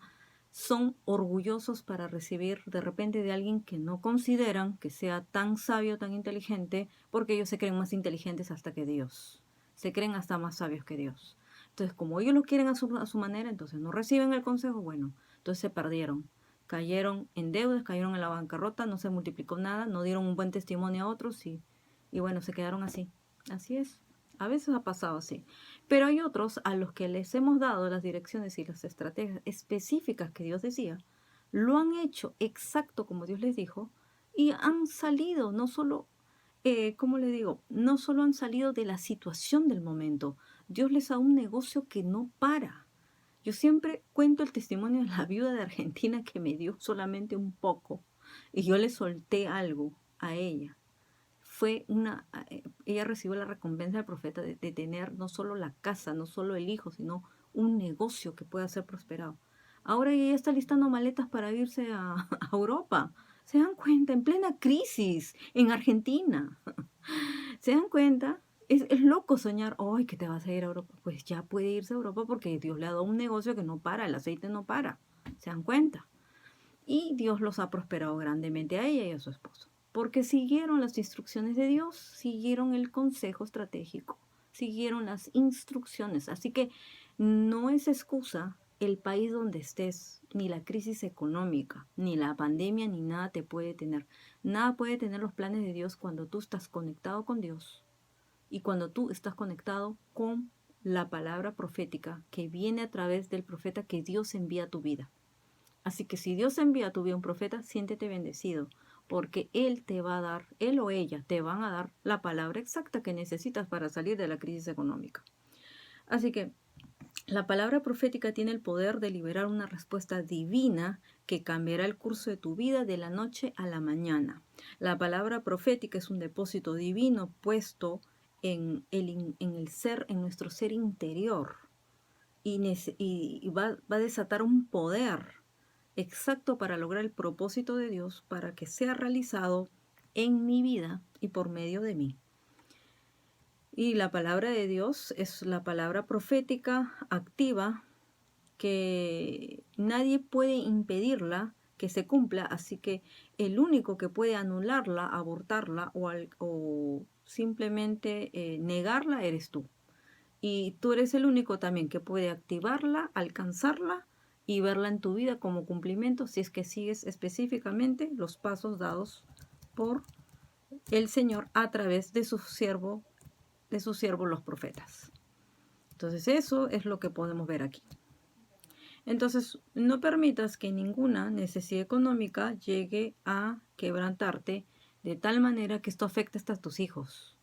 son orgullosos para recibir de repente de alguien que no consideran que sea tan sabio, tan inteligente, porque ellos se creen más inteligentes hasta que Dios. Se creen hasta más sabios que Dios. Entonces, como ellos lo quieren a su manera, entonces no reciben el consejo, bueno, entonces se perdieron. Cayeron en deudas, cayeron en la bancarrota, no se multiplicó nada, no dieron un buen testimonio a otros y bueno, se quedaron así. Así es. A veces ha pasado así. Pero hay otros a los que les hemos dado las direcciones y las estrategias específicas que Dios decía, lo han hecho exacto como Dios les dijo y han salido, no solo, ¿cómo le digo? No solo han salido de la situación del momento, Dios les da un negocio que no para. Yo siempre cuento el testimonio de la viuda de Argentina que me dio solamente un poco y yo le solté algo a ella. Ella recibió la recompensa del profeta de tener no solo la casa, no solo el hijo, sino un negocio que pueda ser prosperado. Ahora ella está listando maletas para irse a Europa. ¿Se dan cuenta? En plena crisis, en Argentina. ¿Se dan cuenta? Es loco soñar, ¡ay, que te vas a ir a Europa! Pues ya puede irse a Europa porque Dios le ha dado un negocio que no para, el aceite no para. ¿Se dan cuenta? Y Dios los ha prosperado grandemente a ella y a su esposo. Porque siguieron las instrucciones de Dios, siguieron el consejo estratégico, siguieron las instrucciones. Así que no es excusa el país donde estés, ni la crisis económica, ni la pandemia, ni nada te puede tener. Nada puede tener los planes de Dios cuando tú estás conectado con Dios y cuando tú estás conectado con la palabra profética que viene a través del profeta que Dios envía a tu vida. Así que si Dios envía a tu vida un profeta, siéntete bendecido, porque Él te va a dar, Él o ella te van a dar la palabra exacta que necesitas para salir de la crisis económica. Así que la palabra profética tiene el poder de liberar una respuesta divina que cambiará el curso de tu vida de la noche a la mañana. La palabra profética es un depósito divino puesto en nuestro ser interior. y va a desatar un poder exacto para lograr el propósito de Dios, para que sea realizado en mi vida y por medio de mí. Y la palabra de Dios es la palabra profética activa, que nadie puede impedirla que se cumpla, así que el único que puede anularla, abortarla o simplemente negarla eres tú. Y tú eres el único también que puede activarla, alcanzarla y verla en tu vida como cumplimiento si es que sigues específicamente los pasos dados por el Señor a través de sus siervos los profetas. Entonces eso es lo que podemos ver aquí. Entonces, no permitas que ninguna necesidad económica llegue a quebrantarte de tal manera que esto afecte hasta a tus hijos,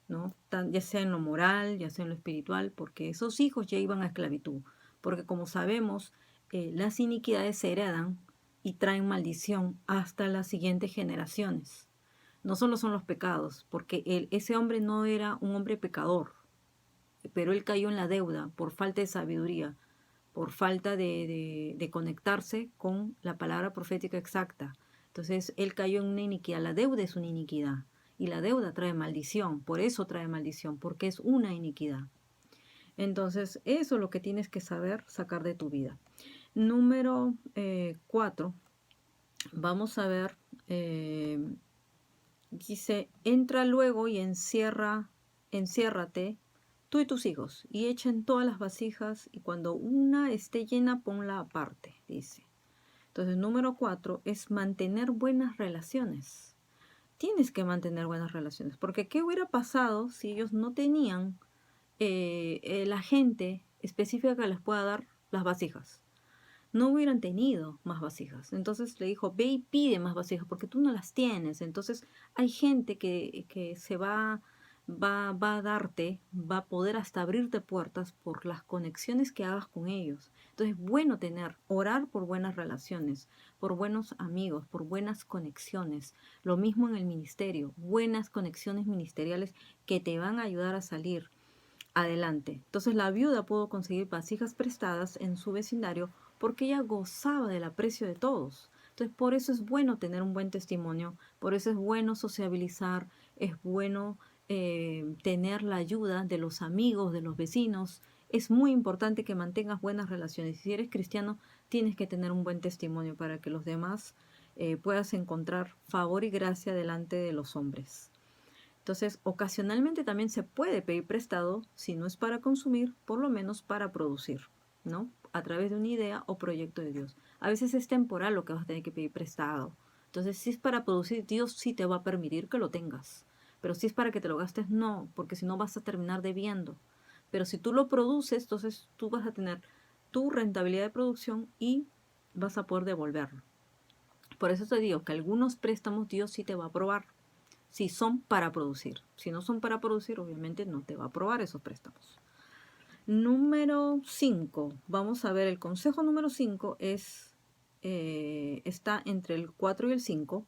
¿no? Ya sea en lo moral, ya sea en lo espiritual, porque esos hijos ya iban a esclavitud. Porque como sabemos, las iniquidades se heredan y traen maldición hasta las siguientes generaciones. No solo son los pecados, porque ese hombre no era un hombre pecador, pero él cayó en la deuda por falta de sabiduría, por falta de conectarse con la palabra profética exacta. Entonces él cayó en una iniquidad. La deuda es una iniquidad y la deuda trae maldición. Por eso trae maldición, porque es una iniquidad. Entonces eso es lo que tienes que saber sacar de tu vida. Número 4. Vamos a ver. Dice, entra luego y enciérrate tú y tus hijos, y echen todas las vasijas, y cuando una esté llena, ponla aparte, dice. Entonces, número 4 es mantener buenas relaciones. Tienes que mantener buenas relaciones, porque ¿qué hubiera pasado si ellos no tenían la gente específica que les pueda dar las vasijas? No hubieran tenido más vasijas. Entonces le dijo, ve y pide más vasijas, porque tú no las tienes. Entonces hay gente que se va a darte, va a poder hasta abrirte puertas por las conexiones que hagas con ellos. Entonces es bueno orar por buenas relaciones, por buenos amigos, por buenas conexiones. Lo mismo en el ministerio, buenas conexiones ministeriales que te van a ayudar a salir adelante. Entonces la viuda pudo conseguir vasijas prestadas en su vecindario porque ella gozaba del aprecio de todos. Entonces por eso es bueno tener un buen testimonio, por eso es bueno sociabilizar, es bueno tener la ayuda de los amigos, de los vecinos. Es muy importante que mantengas buenas relaciones. Si eres cristiano, tienes que tener un buen testimonio para que los demás puedas encontrar favor y gracia delante de los hombres. Entonces, ocasionalmente también se puede pedir prestado, si no es para consumir, por lo menos para producir, ¿no? A través de una idea o proyecto de Dios. A veces es temporal lo que vas a tener que pedir prestado. Entonces, si es para producir, Dios sí te va a permitir que lo tengas. Pero si es para que te lo gastes, no, porque si no vas a terminar debiendo. Pero si tú lo produces, entonces tú vas a tener tu rentabilidad de producción y vas a poder devolverlo. Por eso te digo que algunos préstamos Dios sí te va a aprobar si son para producir. Si no son para producir, obviamente no te va a aprobar esos préstamos. Número 5. Vamos a ver, el consejo número 5 está entre el 4 y el 5,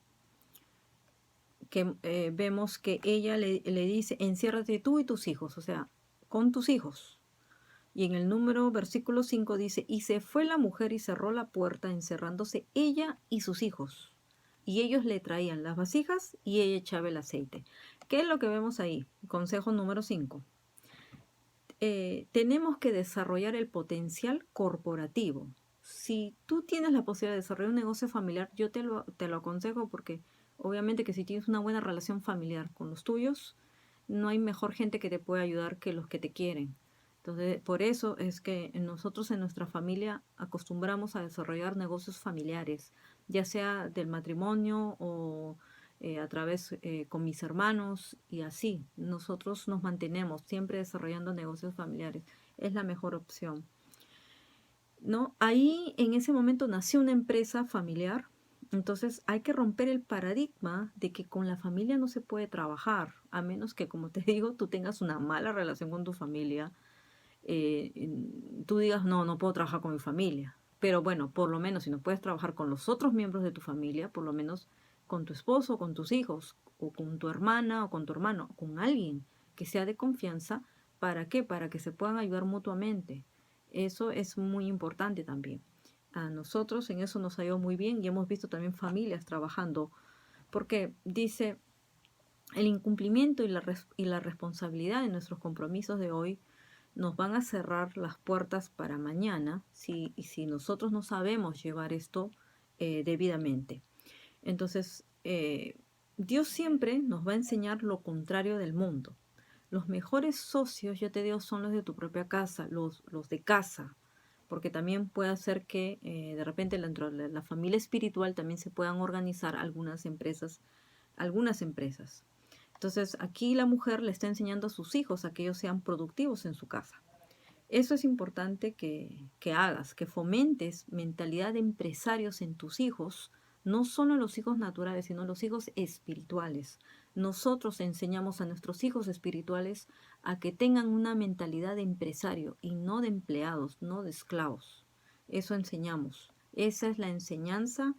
que vemos que ella le dice, enciérrate tú y tus hijos, o sea, con tus hijos. Y en el versículo 5 dice, y se fue la mujer y cerró la puerta, encerrándose ella y sus hijos. Y ellos le traían las vasijas y ella echaba el aceite. ¿Qué es lo que vemos ahí? Consejo número 5. Tenemos que desarrollar el potencial corporativo. Si tú tienes la posibilidad de desarrollar un negocio familiar, yo te lo aconsejo, porque obviamente que si tienes una buena relación familiar con los tuyos, no hay mejor gente que te pueda ayudar que los que te quieren. Entonces, por eso es que nosotros en nuestra familia acostumbramos a desarrollar negocios familiares, ya sea del matrimonio o a través con mis hermanos, y así nosotros nos mantenemos siempre desarrollando negocios familiares. Es la mejor opción, ¿no? Ahí en ese momento nació una empresa familiar. Entonces hay que romper el paradigma de que con la familia no se puede trabajar, a menos que, como te digo, tú tengas una mala relación con tu familia. Tú digas, no puedo trabajar con mi familia. Pero bueno, por lo menos si no puedes trabajar con los otros miembros de tu familia, por lo menos con tu esposo, con tus hijos, o con tu hermana, o con tu hermano, con alguien que sea de confianza. ¿Para qué? Para que se puedan ayudar mutuamente. Eso es muy importante también. A nosotros en eso nos ha ido muy bien y hemos visto también familias trabajando, porque dice, el incumplimiento y la responsabilidad de nuestros compromisos de hoy nos van a cerrar las puertas para mañana si nosotros no sabemos llevar esto debidamente. Entonces, Dios siempre nos va a enseñar lo contrario del mundo. Los mejores socios, yo te digo, son los de tu propia casa, los de casa, porque también puede hacer que de repente dentro de la familia espiritual también se puedan organizar algunas empresas. Entonces, aquí la mujer le está enseñando a sus hijos a que ellos sean productivos en su casa. Eso es importante que hagas, que fomentes mentalidad de empresarios en tus hijos, no solo los hijos naturales, sino los hijos espirituales. Nosotros enseñamos a nuestros hijos espirituales a que tengan una mentalidad de empresario y no de empleados, no de esclavos. Eso enseñamos. Esa es la enseñanza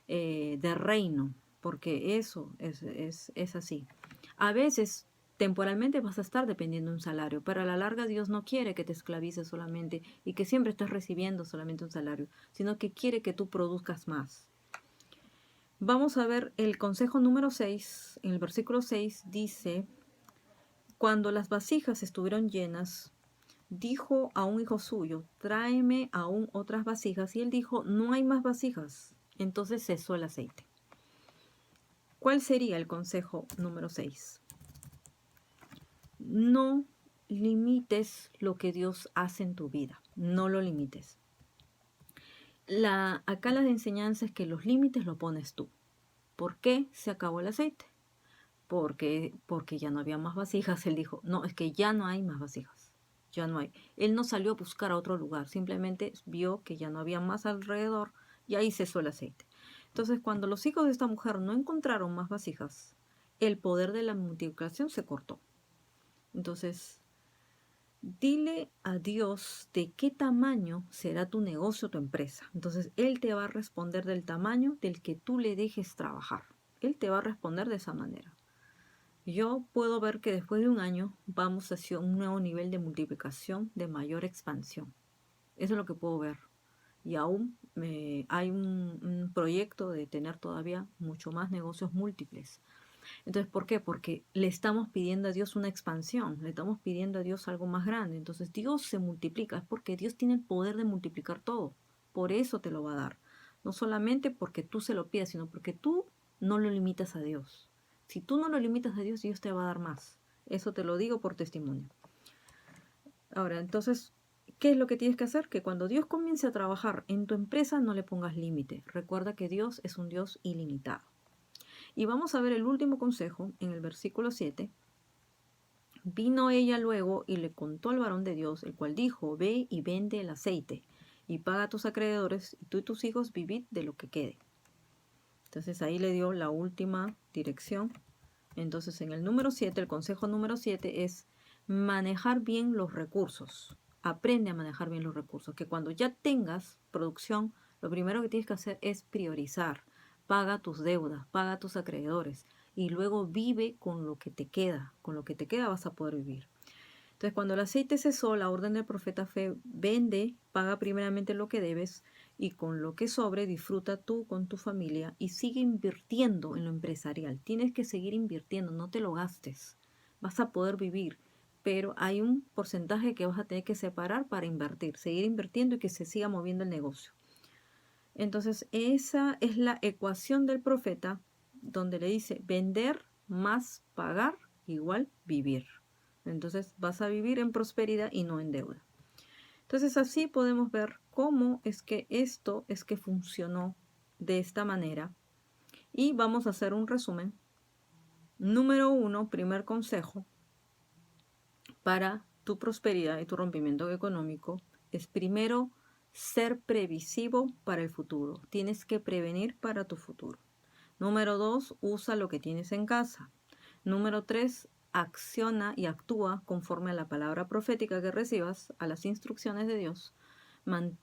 de reino, porque eso es así. A veces temporalmente vas a estar dependiendo de un salario, pero a la larga Dios no quiere que te esclavices solamente y que siempre estés recibiendo solamente un salario, sino que quiere que tú produzcas más. Vamos a ver el consejo número 6. En el versículo 6 dice, cuando las vasijas estuvieron llenas, dijo a un hijo suyo, tráeme aún otras vasijas. Y él dijo, no hay más vasijas. Entonces cesó el aceite. ¿Cuál sería el consejo número 6? No limites lo que Dios hace en tu vida. No lo limites. Acá la enseñanza es que los límites lo pones tú. ¿Por qué se acabó el aceite? Porque ya no había más vasijas. Él dijo, no, es que ya no hay más vasijas. Ya no hay. Él no salió a buscar a otro lugar. Simplemente vio que ya no había más alrededor y ahí cesó el aceite. Entonces, cuando los hijos de esta mujer no encontraron más vasijas, el poder de la multiplicación se cortó. Entonces, dile a Dios de qué tamaño será tu negocio, tu empresa. Entonces, Él te va a responder del tamaño del que tú le dejes trabajar. Él te va a responder de esa manera. Yo puedo ver que después de un año vamos hacia un nuevo nivel de multiplicación, de mayor expansión. Eso es lo que puedo ver. Y aún hay un proyecto de tener todavía mucho más negocios múltiples. Entonces, ¿por qué? Porque le estamos pidiendo a Dios una expansión, le estamos pidiendo a Dios algo más grande. Entonces, Dios se multiplica, es porque Dios tiene el poder de multiplicar todo. Por eso te lo va a dar. No solamente porque tú se lo pidas, sino porque tú no lo limitas a Dios. Si tú no lo limitas a Dios, Dios te va a dar más. Eso te lo digo por testimonio. Ahora, entonces, ¿qué es lo que tienes que hacer? Que cuando Dios comience a trabajar en tu empresa, no le pongas límite. Recuerda que Dios es un Dios ilimitado. Y vamos a ver el último consejo en el versículo 7. Vino ella luego y le contó al varón de Dios, el cual dijo, ve y vende el aceite y paga a tus acreedores y tú y tus hijos vivid de lo que quede. Entonces ahí le dio la última dirección. Entonces en el número 7, el consejo número 7 es manejar bien los recursos. Aprende a manejar bien los recursos. Que cuando ya tengas producción, lo primero que tienes que hacer es priorizar. Paga tus deudas, paga tus acreedores y luego vive con lo que te queda. Con lo que te queda vas a poder vivir. Entonces, cuando el aceite cesó, la orden del profeta fue, vende, paga primeramente lo que debes y con lo que sobre disfruta tú con tu familia y sigue invirtiendo en lo empresarial. Tienes que seguir invirtiendo, no te lo gastes. Vas a poder vivir, pero hay un porcentaje que vas a tener que separar para invertir, seguir invirtiendo y que se siga moviendo el negocio. Entonces, esa es la ecuación del profeta donde le dice vender más pagar igual vivir. Entonces vas a vivir en prosperidad y no en deuda. Entonces así podemos ver cómo es que esto es que funcionó de esta manera. Y vamos a hacer un resumen. Número 1, primer consejo para tu prosperidad y tu rompimiento económico es primero ser previsivo para el futuro. Tienes que prevenir para tu futuro. Número 2, usa lo que tienes en casa. Número 3, acciona y actúa conforme a la palabra profética que recibas, a las instrucciones de Dios.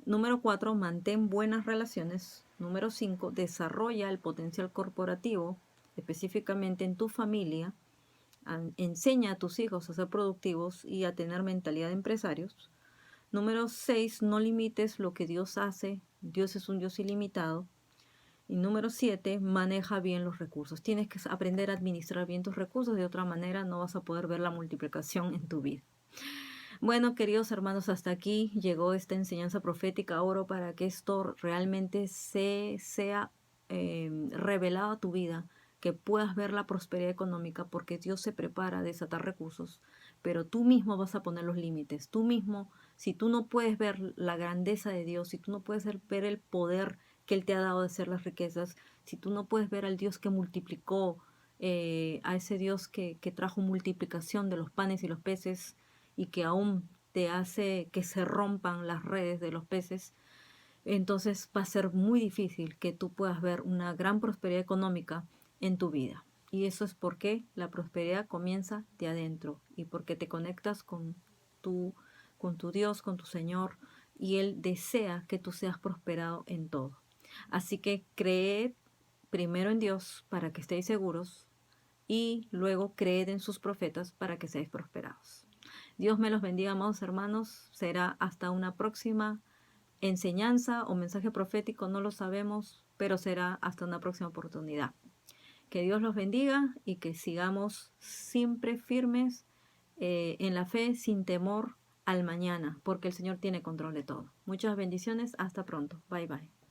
Número 4, mantén buenas relaciones. Número 5, desarrolla el potencial corporativo, específicamente en tu familia. Enseña a tus hijos a ser productivos y a tener mentalidad de empresarios. Número 6, no limites lo que Dios hace. Dios es un Dios ilimitado. Y número 7, maneja bien los recursos. Tienes que aprender a administrar bien tus recursos, de otra manera no vas a poder ver la multiplicación en tu vida. Bueno, queridos hermanos, hasta aquí llegó esta enseñanza profética. Oro para que esto realmente sea revelado a tu vida, que puedas ver la prosperidad económica, porque Dios se prepara a desatar recursos, pero tú mismo vas a poner los límites. Tú mismo, si tú no puedes ver la grandeza de Dios, si tú no puedes ver el poder que Él te ha dado de hacer las riquezas, si tú no puedes ver al Dios que multiplicó, a ese Dios que trajo multiplicación de los panes y los peces, y que aún te hace que se rompan las redes de los peces, entonces va a ser muy difícil que tú puedas ver una gran prosperidad económica en tu vida. Y eso es porque la prosperidad comienza de adentro y porque te conectas con tu Dios, con tu Señor, y Él desea que tú seas prosperado en todo. Así que creed primero en Dios para que estéis seguros y luego creed en sus profetas para que seáis prosperados. Dios me los bendiga, amados hermanos. Será hasta una próxima enseñanza o mensaje profético, no lo sabemos, pero será hasta una próxima oportunidad. Que Dios los bendiga y que sigamos siempre firmes en la fe, sin temor al mañana, porque el Señor tiene control de todo. Muchas bendiciones, hasta pronto. Bye bye.